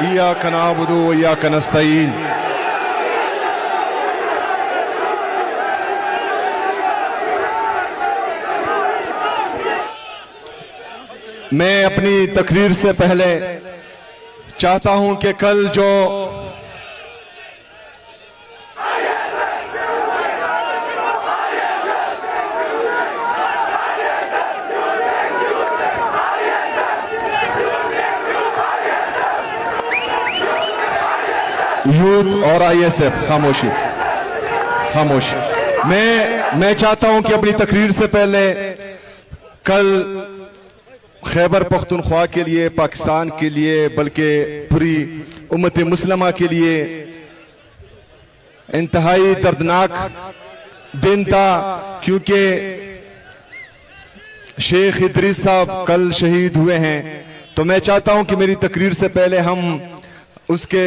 इय्याका नअबुदु व इय्याका नस्तईन। मैं अपनी तकरीर से पहले चाहता हूं कि कल जो यूथ और आईएसएफ खामोशी खामोशी। मैं चाहता हूं कि अपनी तकरीर से पहले कल खैबर पख्तूनख्वा के लिए, पाकिस्तान के लिए, बल्कि पूरी उम्मत मुस्लिमा के लिए इंतहाई दर्दनाक दिन था, क्योंकि शेख इदरीस साहब कल शहीद हुए हैं। तो मैं चाहता हूं कि मेरी तकरीर से पहले हम उसके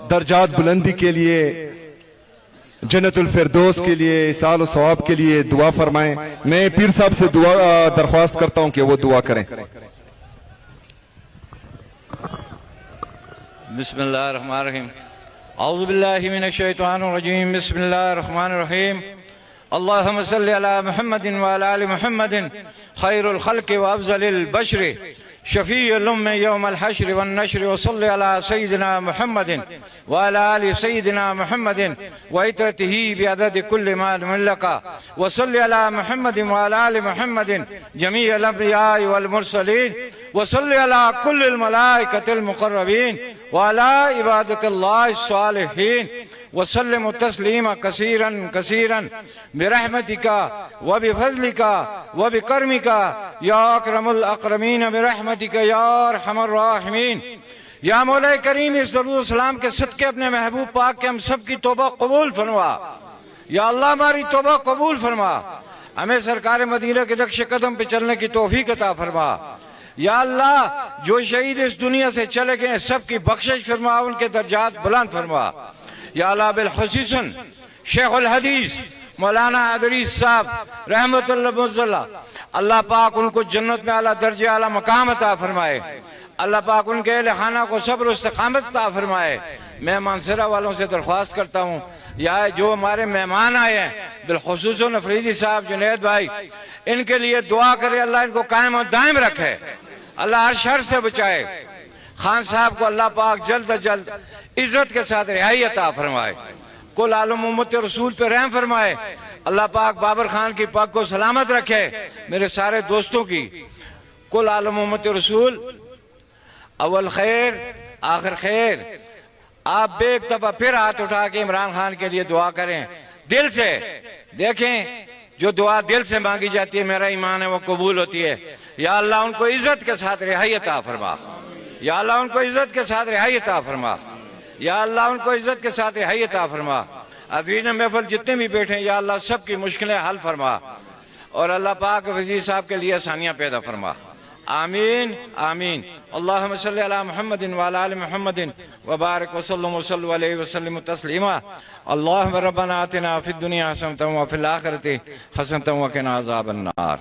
दर्जात बुलंदी के लिए, जन्नतुल फिरदौस के लिए, इसाल और सवाब के लिए दुआ फरमाएं। मैं पीर साहब से दुआ दरख्वास्त करता हूं कि वो दुआ करें। बिस्मिल्लाहिर्रहमानिर्रहीम। औज़ु बिल्लाहि मिनश शैतानिर रजीम। बिस्मिल्लाहिर्रहमानिर रहीम। अल्लाहुम्मा सल्लि अला मुहम्मदिन व अला आलि मुहम्मदिन खैरुल खल्क़ि व अफ़ज़लिल बशरि शफ़ीउल उम्मि यौमल हश्र वन नश्र व सल्लि अला सय्यिदिना मुहम्मदिन व अला आलि सय्यिदिना मुहम्मदिन व इतरतिही बिअददि कुल्लि मा लका व सल्लि अला मुहम्मदिन व अला आलि मुहम्मदिन जमीअल अंबिया वल मुरसलीन व सल्लि अला कुल्लिल मलाइकतिल मुक़र्रबीन व अला इबादतिल्लाहिस सालिहीन वसल्लिम तस्लीमा कसीरन कसीरन बिरहमतिका व बिफज़लिका व बिकर्मिका या अकरमुल अकरमीन बिरहमतिका या अरहमर राहिमीन। या मौला करीम, इस दरूद सलाम के सदके अपने महबूब पाक के हम सब की तौबा कबूल फरमा। या अल्लाह हमारी तौबा कबूल फरमा, हमें सरकार मदीना के नक्श कदम पे चलने की तौफीक अता फरमा। या अल्लाह, जो शहीद इस दुनिया से चले गए सबकी बख्शिश फरमा, उनके दर्जात बुलंद फरमा। या अल्लाह बिलखुसूसन शेखुल हदीस मौलाना इदरीस साहब रहमतुल्लाह मुज़ल्ला, अल्लाह पाक उनको जन्नत में आला दर्जे आला मकाम अता फरमाए। अल्लाह पाक उनके अहले खाना को सब्र इस्तिक़ामत अता फरमाए। मैं मानसरा वालों से दरख्वास्त करता हूँ, या जो हमारे मेहमान आए हैं बिलखुसूसन अफरीदी साहब, जुनैद भाई, इनके लिए दुआ करे, अल्लाह इनको कायम और दायम रखे, अल्लाह हर शर से बचाए। खान साहब को अल्लाह पाक जल्द अज जल्द इज्जत के साथ रिहाई अता फरमाए। कुल आलम उम्मत रसूल पे रहम फरमाए। अल्लाह पाक बाबर खान की पग को सलामत रखे, मेरे सारे दोस्तों की। कुल आलम उम्मत रसूल अव्वल खैर आखिर खैर। आप एक दफा फिर हाथ उठा के इमरान खान के लिए दुआ करें दिल से। देखें, जो दुआ दिल से मांगी जाती है, मेरा ईमान है, वो कबूल होती है। या अल्लाह उनको इज्जत के साथ रिहाई अता फरमा। या अल्लाह उनको इज्जत के साथ रिहाई अता फरमा। या अल्लाह उनको इज्जत के साथ रिहाई अता फरमा। अज़ीज़ महफ़िल जितने भी बैठे हैं, या अल्लाह सबकी मुश्किलें हल फरमा, और अल्लाह पाक वज़ीर साहब के लिए आसानियाँ पैदा फरमा। आमीन आमीन। अल्लाहुम्मा सल्लि अला मुहम्मदिन व अला आलि मुहम्मदिन व बारिक व सल्लल्लाहु अलैहि वसल्लम तस्लीमा। अल्लाहुम्मा रब्बना आतिना फिद दुनिया हसनतन व फिल आखिरति हसनतन व क़िना अज़ाबन नार।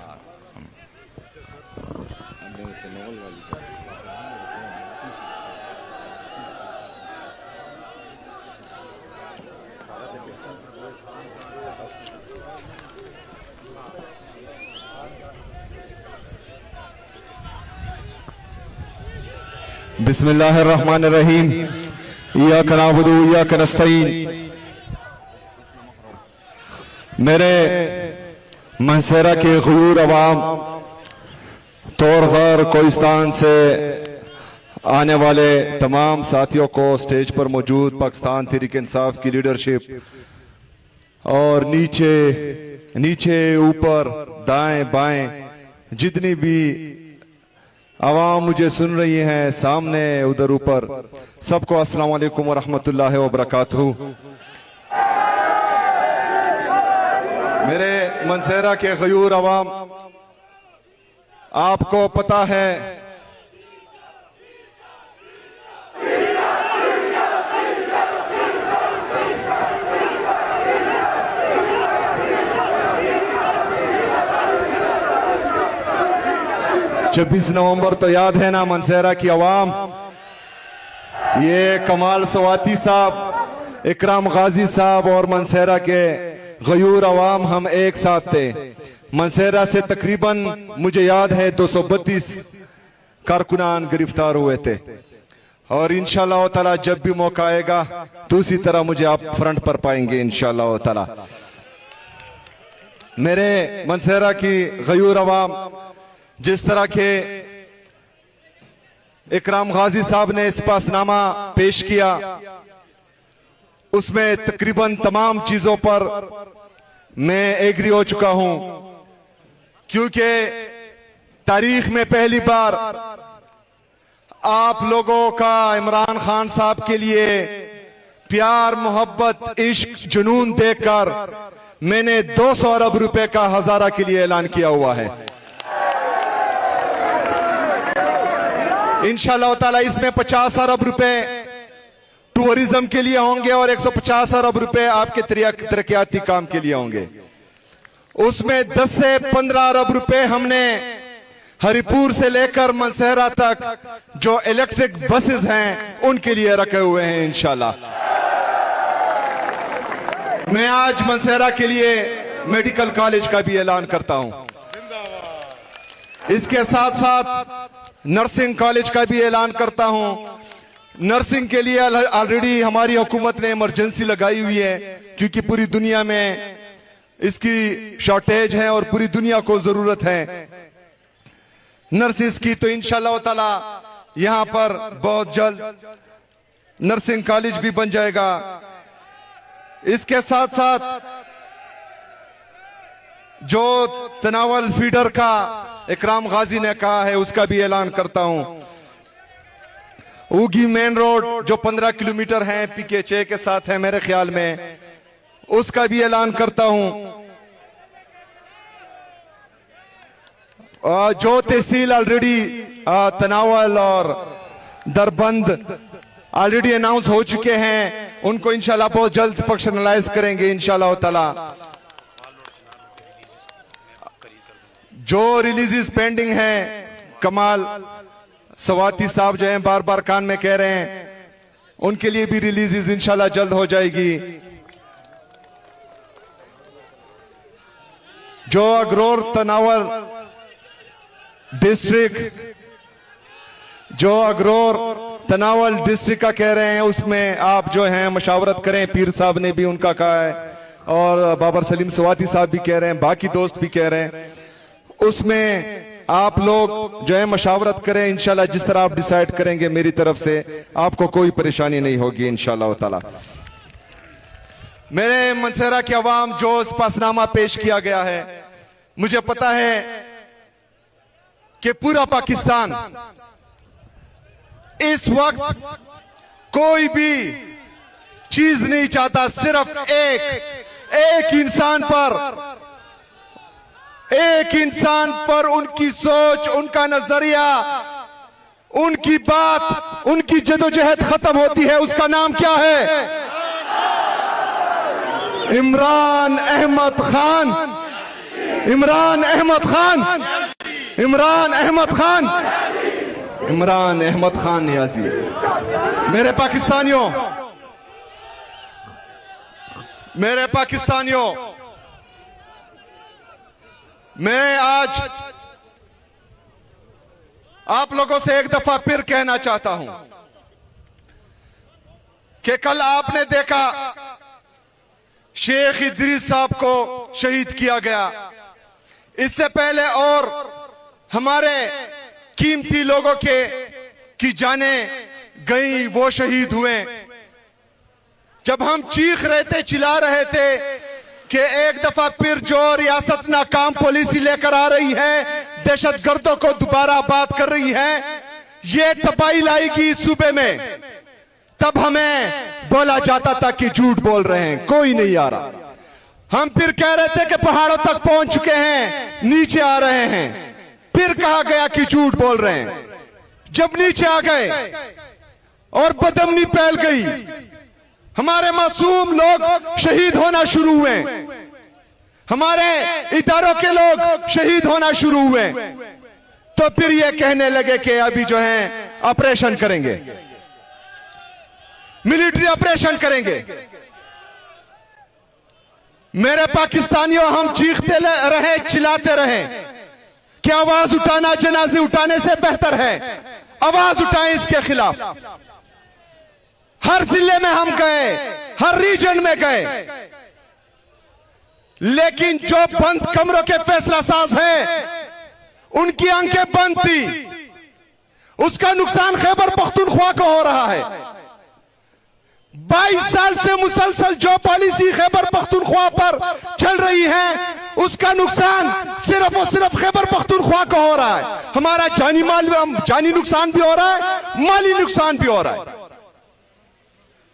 बिस्मिल्लाहिर्रहमानिर्रहीम। इय्याका नअबुदु व इय्याका नस्तईन। मेरे मानसरा के गयूर अवाम, तौरगर कोहिस्तान से आने वाले तमाम साथियों को, स्टेज पर मौजूद पाकिस्तान तहरीक इंसाफ की लीडरशिप, और नीचे नीचे ऊपर दाएं बाएं जितनी भी आवाम मुझे सुन रही हैं, सामने उधर ऊपर, सबको अस्सलाम वालेकुम व रहमतुल्लाहि व बरकातहू। मेरे मनसेरा के गयूर अवाम, आपको पता है छब्बीस नवंबर तो याद है ना मनसेरा की आवाम, ये कमाल सवाती साहब, इकराम गाजी साहब और मनसेरा के गयूर अवाम हम एक साथ थे। मनसेरा से तकरीबन मुझे याद है 232 कारकुनान गिरफ्तार हुए थे और इंशाअल्लाह ताला जब भी मौका आएगा तो उसी तरह मुझे आप फ्रंट पर पाएंगे इंशाअल्लाह ताला। मेरे मनसेरा की गयूर अवाम, जिस तरह के इकराम गाजी साहब ने इस्पासनामा पेश किया उसमें तकरीबन तमाम चीजों पर मैं एग्री हो चुका हूं, क्योंकि तारीख में पहली बार आप लोगों का इमरान खान साहब के लिए प्यार, मोहब्बत, इश्क, जुनून देखकर मैंने 200 अरब रुपए का हजारा के लिए ऐलान किया हुआ है। इंशाअल्लाह ताला इसमें 50 अरब रुपए टूरिज्म के लिए होंगे और 150 अरब रुपए आपके तरक्याती काम के लिए होंगे। उसमें 10 से 15 अरब रुपए हमने हरिपुर से लेकर मनसेरा तक जो इलेक्ट्रिक बसेस हैं उनके लिए रखे हुए हैं इंशाल्लाह। मैं आज मनसेरा के लिए मेडिकल कॉलेज का भी ऐलान करता हूं। इसके साथ साथ नर्सिंग कॉलेज का भी ऐलान करता हूं। नर्सिंग के लिए ऑलरेडी हमारी हुकूमत ने इमरजेंसी लगाई हुई है, क्योंकि पूरी दुनिया में इसकी शॉर्टेज है और पूरी दुनिया को जरूरत है नर्सिस की। तो इंशाअल्लाह ताला यहां पर बहुत जल्द नर्सिंग कॉलेज भी बन जाएगा। इसके साथ साथ जो तनावल फीडर का इकराम गाजी ने कहा है उसका भी ऐलान करता हूं। उगी मेन रोड जो 15 किलोमीटर है PK6 के साथ है मेरे ख्याल में, उसका भी ऐलान करता हूं। जो तहसील ऑलरेडी तनावल और दरबंद ऑलरेडी अनाउंस हो चुके हैं, उनको इंशाल्लाह बहुत जल्द फंक्शनलाइज करेंगे इंशाल्लाह ताला। जो रिलीजेस पेंडिंग है, कमाल सवाती साहब जो हैं बार बार कान में कह रहे हैं, उनके लिए भी रिलीजेस इंशाल्लाह जल्द हो जाएगी। जो अगरोर तनावल डिस्ट्रिक्ट, जो अगरोर तनावल डिस्ट्रिक्ट का कह रहे हैं, उसमें आप जो हैं मशावरत करें। पीर साहब ने भी उनका कहा है और बाबर सलीम सवाती साहब भी कह रहे हैं, बाकी दोस्त भी कह रहे हैं। उसमें आप लोग जो है मशावरत करें इंशाल्लाह। जिस तरह आप डिसाइड करेंगे मेरी तरफ से आपको कोई परेशानी नहीं होगी इंशाल्लाह ताला। मेरे मनसेरा की आवाम, जो इस्पासनामा पेश किया गया है, मुझे पता है कि पूरा पाकिस्तान इस वक्त कोई भी चीज नहीं चाहता, सिर्फ एक इंसान पर उनकी सोच, उनका नजरिया, उनकी बात, उनकी जदोजहद खत्म होती है। उसका नाम क्या है? इमरान अहमद खान। इमरान अहमद खान। इमरान अहमद खान। इमरान अहमद खान नियाजी। मेरे पाकिस्तानियों, मैं आज आप लोगों से एक दफा फिर कहना चाहता हूं कि कल आपने देखा शेख इदरीस साहब को शहीद किया गया। इससे पहले और हमारे कीमती लोगों की जानें गई, वो शहीद हुए। जब हम चीख रहे थे, चिल्ला रहे थे कि एक दफा फिर जो रियासत नाकाम पॉलिसी लेकर आ रही है, दहशतगर्दों को दोबारा बात कर रही है, ये तबाही लाएगी इस सूबे में, तब हमें बोला जाता था कि झूठ बोल रहे हैं, कोई नहीं आ रहा। हम फिर कह रहे थे कि पहाड़ों तक पहुंच चुके हैं, नीचे आ रहे हैं, फिर कहा गया कि झूठ बोल रहे हैं। जब नीचे आ गए और बदअमनी फैल गई, हमारे मासूम लोग शहीद होना शुरू हुए, हमारे इदारों के लोग शहीद होना शुरू हुए, तो फिर ये कहने लगे कि अभी जो है ऑपरेशन करेंगे। मिलिट्री ऑपरेशन करेंगे। मेरे पाकिस्तानियों, हम चीखते रहे, चिल्लाते रहे कि आवाज उठाना जनाजे उठाने से बेहतर है। आवाज उठाएं इसके खिलाफ। हर जिले में हम गए, हर रीजन में गए, लेकिन जो बंद कमरों के फैसला साज हैं, उनकी आंखें बंद थी। उसका नुकसान खैबर पख्तूनख्वा को हो रहा है। 22 साल से मुसलसल जो पॉलिसी खैबर पख्तूनख्वा पर चल रही है, उसका नुकसान सिर्फ और सिर्फ खैबर पख्तूनख्वा को हो रहा है। हमारा जानी नुकसान भी हो रहा है, माली नुकसान भी हो रहा है।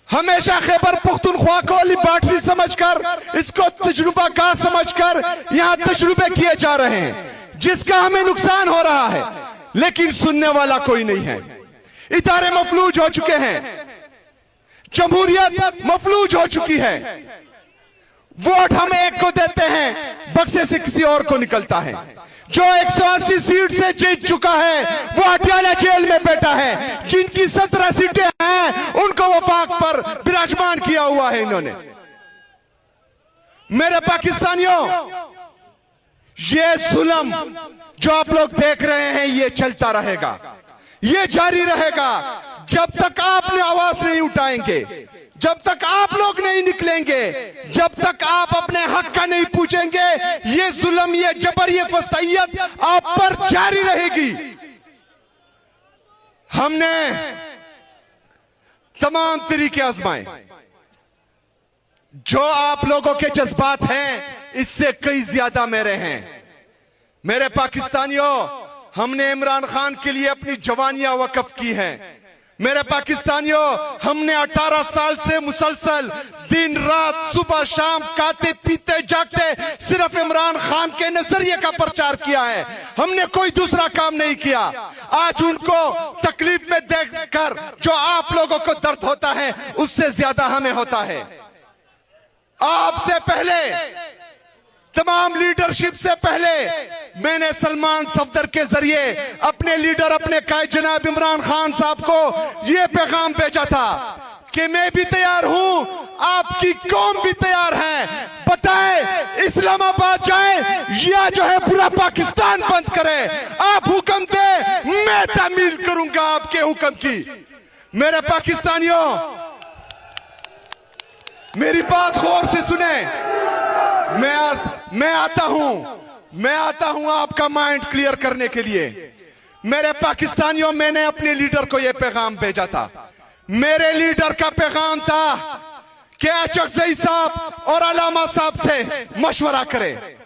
हमेशा खैबर पख्तूनख्वा को लिबर्टी समझकर, इसको तजुर्बा का समझकर यहां तजुर्बे किए जा रहे हैं, जिसका हमें नुकसान हो रहा है, लेकिन सुनने वाला कोई नहीं है। इदारे मफलूज हो चुके हैं, जमहूरियत मफलूज हो चुकी है। वोट हम एक को देते हैं, बक्से से किसी और को निकलता है। जो 180 सीट से जीत चुका है वो अटियाला जेल में बैठा है। जिनकी 17 सीटें हैं उनको वफाक पर विराजमान किया हुआ है इन्होंने। मेरे पाकिस्तानियों, ये जुल्म जो आप लोग देख रहे हैं, ये चलता रहेगा, ये जारी रहेगा जब तक आपने आवाज नहीं उठाएंगे, जब तक आप लोग नहीं निकलेंगे, जब तक आप अपने हक का नहीं पूछेंगे। ये जुल्म, ये जबर, ये फस्तायत आप पर जारी रहेगी। हमने तमाम तरीके आजमाए। जो आप लोगों के जज्बात हैं, इससे कई ज्यादा मेरे हैं। मेरे पाकिस्तानियों, हमने इमरान खान के लिए अपनी जवानियां वक्फ की हैं। मेरे पाकिस्तानियों, हमने 18 साल से मुसलसल दिन रात सुबह शाम खाते पीते जागते सिर्फ इमरान खान के नजरिए का प्रचार किया है। हमने कोई दूसरा काम नहीं किया। आज उनको तकलीफ में देखकर जो आप लोगों को दर्द होता है, उससे ज्यादा हमें होता है। आपसे पहले, तमाम लीडरशिप से पहले, मैंने सलमान सफदर के जरिए अपने लीडर, अपने कायद जनाब इमरान खान साहब को यह पैगाम भेजा था कि मैं भी तैयार हूं, आपकी कौम भी तैयार है। बताएं, इस्लामाबाद जाए या जो है पूरा पाकिस्तान बंद करे, आप हुक्म दे, मैं तामील करूंगा आपके हुक्म की। मेरे पाकिस्तानियों, मेरी बात गौर से सुने। मैं आता हूं आपका माइंड क्लियर करने के लिए। मेरे पाकिस्तानियों, मैंने अपने लीडर को यह पैगाम भेजा था। मेरे लीडर का पैगाम था कि चकजई साहब और अलामा साहब से मशवरा करें।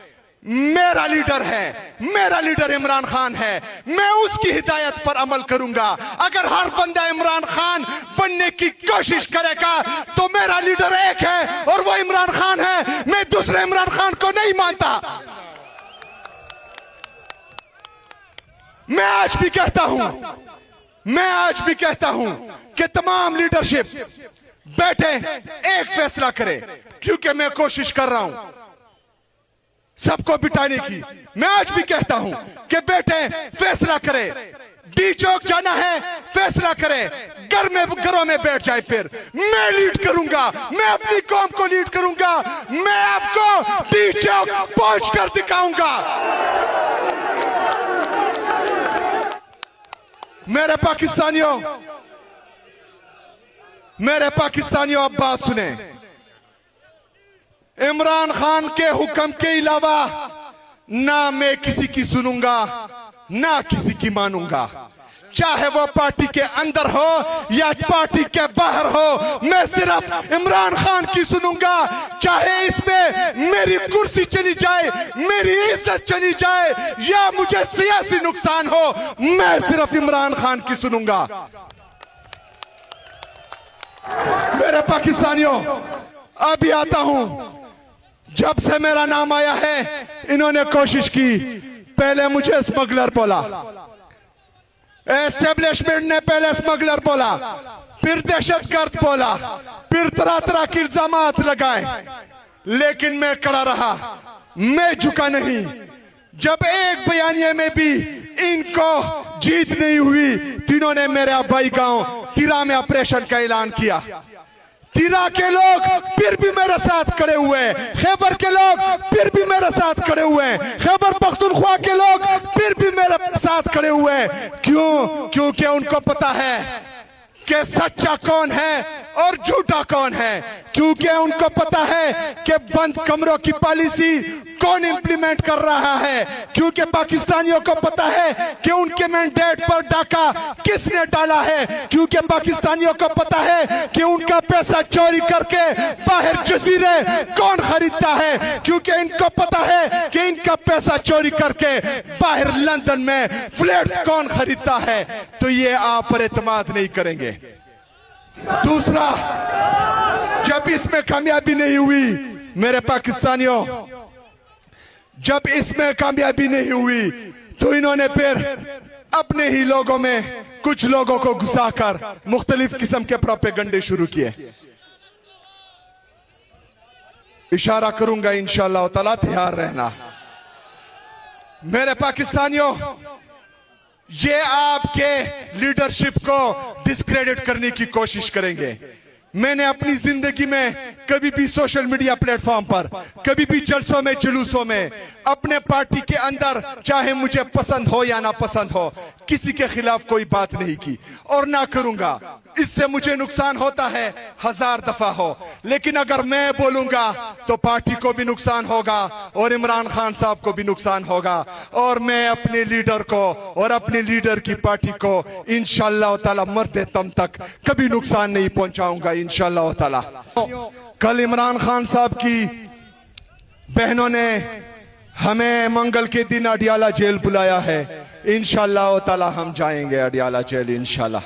मेरा लीडर है, मेरा लीडर इमरान खान है, मैं उसकी हिदायत पर अमल करूंगा। अगर हर बंदा इमरान खान बनने की कोशिश करेगा तो मेरा लीडर एक है और वो इमरान खान है। मैं दूसरे इमरान खान को नहीं मानता। मैं आज भी कहता हूं कि तमाम लीडरशिप बैठे, एक फैसला करे, क्योंकि मैं कोशिश कर रहा हूं सबको बिठाने की। मैं आज भी कहता हूं कि बेटे फैसला करें, डी चौक जाना है, फैसला करें, घरों में बैठ जाए। फिर मैं लीड करूंगा, मैं अपनी कौम को लीड करूंगा, मैं आपको डी चौक पहुंच कर दिखाऊंगा। मेरे पाकिस्तानियों, अब बात सुने। इमरान खान के हुक्म के अलावा ना मैं किसी की सुनूंगा, ना किसी की मानूंगा। चाहे वो पार्टी के अंदर हो या पार्टी के बाहर हो, मैं सिर्फ इमरान खान की सुनूंगा। चाहे इसमें मेरी कुर्सी चली जाए, मेरी इज्जत चली जाए या मुझे सियासी नुकसान हो, मैं सिर्फ इमरान खान की सुनूंगा। मेरे पाकिस्तानियों, अभी आता हूं। जब से मेरा नाम आया है, इन्होंने कोशिश की। पहले मुझे स्मगलर बोला, एस्टेब्लिशमेंट ने पहले स्मगलर बोला, फिर दहशतगर्द बोला, फिर तरह तरह के इल्जामात लगाए, लेकिन मैं खड़ा रहा, मैं झुका नहीं। जब एक बयानिए में भी इनको जीत नहीं हुई तो इन्होंने मेरे अब्बाई गांव तिरा में ऑपरेशन का ऐलान किया। तिरा के लोग फिर भी मेरे साथ खड़े हुए, खैबर के लोग फिर भी मेरे साथ खड़े हुए, खैबर पख्तूनख्वा के लोग फिर भी मेरे साथ खड़े हुए। क्यों? क्योंकि उनको पता है कि सच्चा कौन है और झूठा कौन है। क्योंकि उनको पता है कि बंद कमरों की पॉलिसी कौन इंप्लीमेंट कर रहा है। क्योंकि पाकिस्तानियों को पता है कि उनके मैंडेट पर डाका किसने डाला है। क्योंकि पाकिस्तानियों को पता है कि उनका पैसा चोरी करके बाहर जजीरे कौन खरीदता है। क्योंकि इनको पता है कि इनका पैसा चोरी करके बाहर लंदन में फ्लैट्स कौन खरीदता है। तो ये आप पर एतमाद नहीं करेंगे। दूसरा, जब इसमें कामयाबी नहीं हुई मेरे पाकिस्तानियों, जब इसमें कामयाबी नहीं हुई तो इन्होंने फिर अपने ही लोगों में कुछ लोगों को घुसाकर मुख्तलिफ किस्म के प्रोपेगंडे शुरू किए। इशारा करूंगा इंशाअल्लाह ताला, तैयार रहना। मेरे पाकिस्तानियों, ये आपके लीडरशिप को डिस्क्रेडिट करने की कोशिश करेंगे। मैंने अपनी जिंदगी में कभी भी सोशल मीडिया प्लेटफॉर्म पर, कभी भी जलसों में, जुलूसों में, अपने पार्टी के अंदर, चाहे मुझे पसंद हो या ना पसंद हो, किसी के खिलाफ कोई बात नहीं की और ना करूंगा। इससे मुझे नुकसान होता है 1000 दफा हो, लेकिन अगर मैं बोलूंगा तो पार्टी को भी नुकसान होगा और इमरान खान साहब को भी नुकसान होगा। और मैं अपने लीडर को और अपने लीडर की पार्टी को इंशाअल्लाह ताला मरते दम तक कभी नुकसान नहीं पहुंचाऊंगा इंशाअल्लाह ताला। कल इमरान खान साहब की बहनों ने हमें मंगल के दिन अडियाला जेल बुलाया है। इंशाअल्लाह ताला हम जाएंगे अडियाला जेल इंशाअल्लाह।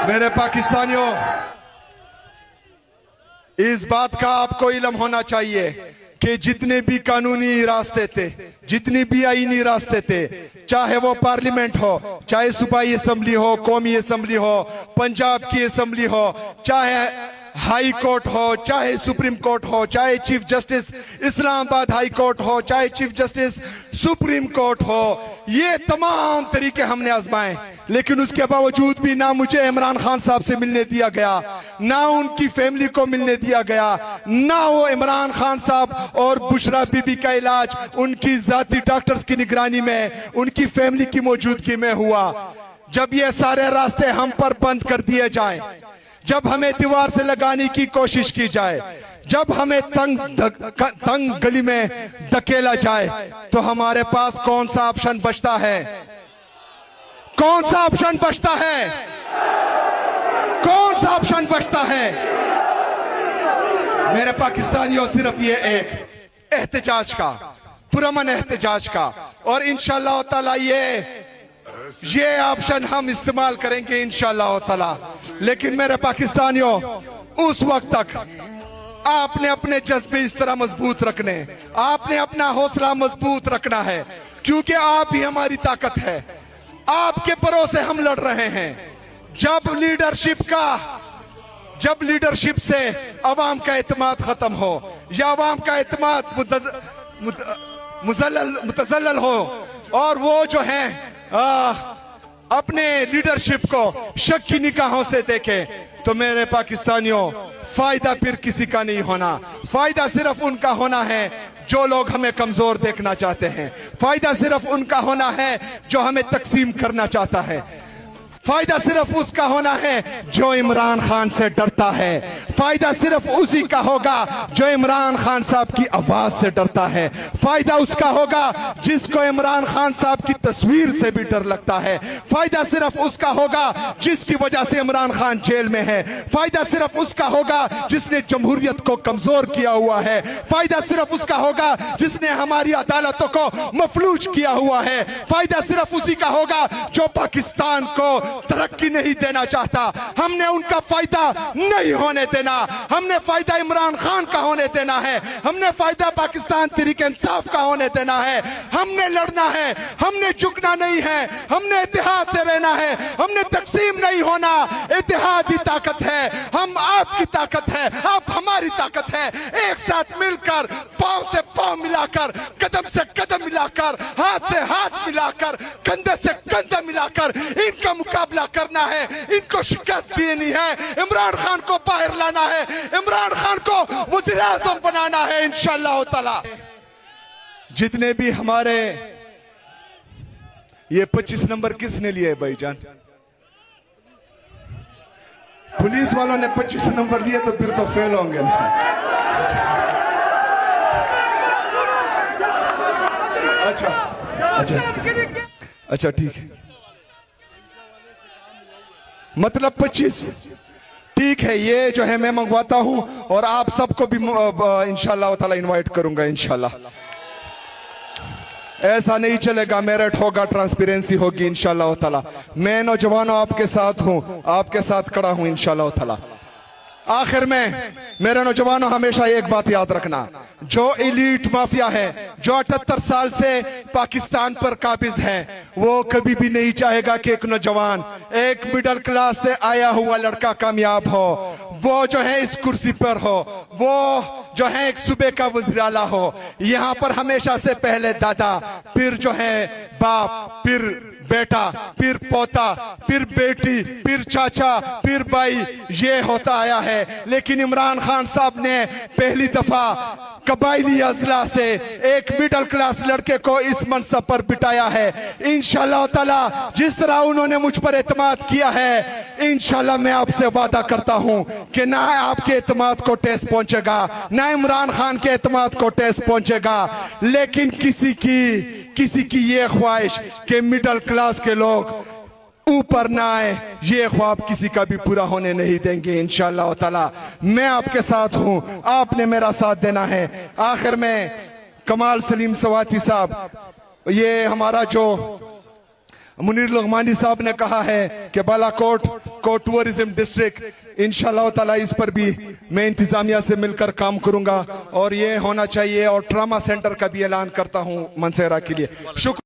मेरे पाकिस्तानियों, इस बात का आपको इल्म होना चाहिए कि जितने भी कानूनी रास्ते थे, जितनी भी आईनी रास्ते थे, चाहे वो पार्लियामेंट हो, चाहे सूबाई असेंबली हो, कौमी असेंबली हो, पंजाब की असेंबली हो, चाहे हाई कोर्ट हो, चाहे सुप्रीम कोर्ट हो, चाहे chief justice Islamabad high court हो, चाहे चीफ जस्टिस सुप्रीम कोर्ट हो, ये तमाम तरीके हमने आजमाए। लेकिन उसके बावजूद भी ना मुझे इमरान खान साहब से मिलने दिया गया, ना उनकी फैमिली को मिलने दिया गया, ना वो इमरान खान साहब और बुशरा बीबी का इलाज उनकी जाती डॉक्टर्स की निगरानी में, उनकी फैमिली की मौजूदगी में हुआ। जब ये सारे रास्ते हम पर बंद कर दिए जाए, जब हमें दीवार से लगाने की कोशिश की जाए, जब हमें तंग गली में धकेला जाए, तो हमारे पास कौन सा ऑप्शन बचता है? कौन सा ऑप्शन बचता है? कौन सा ऑप्शन बचता है? मेरे पाकिस्तानियों, सिर्फ ये एक एहतजाज का, पुरअमन एहतजाज का, और इंशाअल्लाह ताला ये ऑप्शन हम इस्तेमाल करेंगे इंशाअल्लाह ताला। लेकिन मेरे पाकिस्तानियों, उस वक्त तक आपने अपने जज्बे इस तरह मजबूत रखने, आपने अपना हौसला मजबूत रखना है, क्योंकि आप ही हमारी ताकत है। आपके भरोसे हम लड़ रहे हैं। जब लीडरशिप से अवाम का एतमाद खत्म हो, या अवाम का एतमाद मुतजल्लल हो, और वो जो है अपने लीडरशिप को शक की निगाहों से देखे, तो मेरे पाकिस्तानियों, फायदा फिर किसी का नहीं होना। फायदा सिर्फ उनका होना है जो लोग हमें कमजोर देखना चाहते हैं। फायदा सिर्फ उनका होना है जो हमें तकसीम करना चाहता है। फायदा सिर्फ उसका होना है जो इमरान खान से डरता है। फायदा सिर्फ उसी का होगा जो इमरान खान साहब की आवाज से डरता है। फायदा उसका होगा जिसको इमरान खान साहब की तस्वीर से भी डर लगता है। फायदा सिर्फ उसका होगा जिसकी वजह से इमरान खान जेल में है। फायदा सिर्फ उसका होगा जिसने जमहूरियत को कमजोर किया हुआ है। फायदा सिर्फ उसका होगा जिसने हमारी अदालतों को मफलूज किया हुआ है। फायदा सिर्फ उसी का होगा जो पाकिस्तान को तरक्की नहीं देना चाहता, हमने उनका फायदा नहीं होने देना, हमने फायदा इमरान खान का होने देना है, हमने फायदा पाकिस्तान तहरीक इंसाफ का होने देना है। हमने लड़ना है, हमने झुकना नहीं है, हमने इत्तेहाद से रहना है, हमने तकसीम नहीं होना। इत्तेहाद ही ताकत है, हम आपकी ताकत है, आप हमारी ताकत है। एक साथ मिलकर, पांव से पांव मिलाकर, कदम से कदम मिलाकर, हाथ से हाथ मिलाकर, कंधे से कंधा मिलाकर इनका मुकाबला करना है, इनको शिकस्त देनी है, इमरान खान को बाहर लाना है, इमरान खान को वज़ीर आज़म बनाना है इंशाअल्लाह ताला। जितने भी हमारे ये 25 नंबर किसने लिए भाईजान? पुलिस वालों ने 25 नंबर लिए तो फिर तो फेल होंगे ना। अच्छा अच्छा अच्छा ठीक है, मतलब 25 ठीक है। ये जो है मैं मंगवाता हूं और आप सबको भी इंशाअल्लाह ताला इनवाइट करूंगा इंशाअल्लाह। ऐसा नहीं चलेगा, मेरिट होगा, ट्रांसपेरेंसी होगी इंशाअल्लाह ताला। मैं नौजवानों आपके साथ हूं, आपके साथ खड़ा हूं इंशाअल्लाह ताला। आखिर में मेरे नौजवानों हमेशा एक बात याद रखना, जो एलीट माफिया है, जो 78 साल से पाकिस्तान पर काबिज है, वो कभी भी नहीं चाहेगा कि एक नौजवान, एक मिडिल क्लास से आया हुआ लड़का कामयाब हो, वो जो है इस कुर्सी पर हो, वो जो है एक सूबे का वज़ीर आला हो। यहाँ पर हमेशा से पहले दादा, फिर जो है बाप, फिर बेटा, फिर पोता, फिर बेटी, फिर चाचा, फिर भाई, ये होता आया है। लेकिन इमरान खान साहब ने पहली दफा कबायली अजला से एक मिडिल क्लास लड़के को इस मनसब पर बिठाया है। इंशाअल्लाह ताला जिस तरह उन्होंने मुझ पर एतमाद किया है, इंशाअल्लाह मैं आपसे वादा करता हूं कि ना आपके एतमाद को ठेस पहुंचेगा, ना इमरान खान के एतमाद को ठेस पहुंचेगा। लेकिन किसी की ये ख्वाहिश कि मिडिल क्लास के लोग ऊपर ना आए, ये ख्वाब किसी का भी पूरा होने नहीं देंगे इंशाअल्लाह ताला। मैं आपके साथ हूं, आपने मेरा साथ देना है। आखिर में कमाल सलीम सवाती साहब, ये हमारा जो मुनीर लुघमानी साहब ने कहा है कि बालाकोट को टूरिज्म डिस्ट्रिक्ट, इंशाअल्लाह ताला इस पर भी मैं इंतजामिया से मिलकर काम करूंगा और ये होना चाहिए। और ट्रामा सेंटर का भी ऐलान करता हूं मनसेरा के लिए। शुक्र।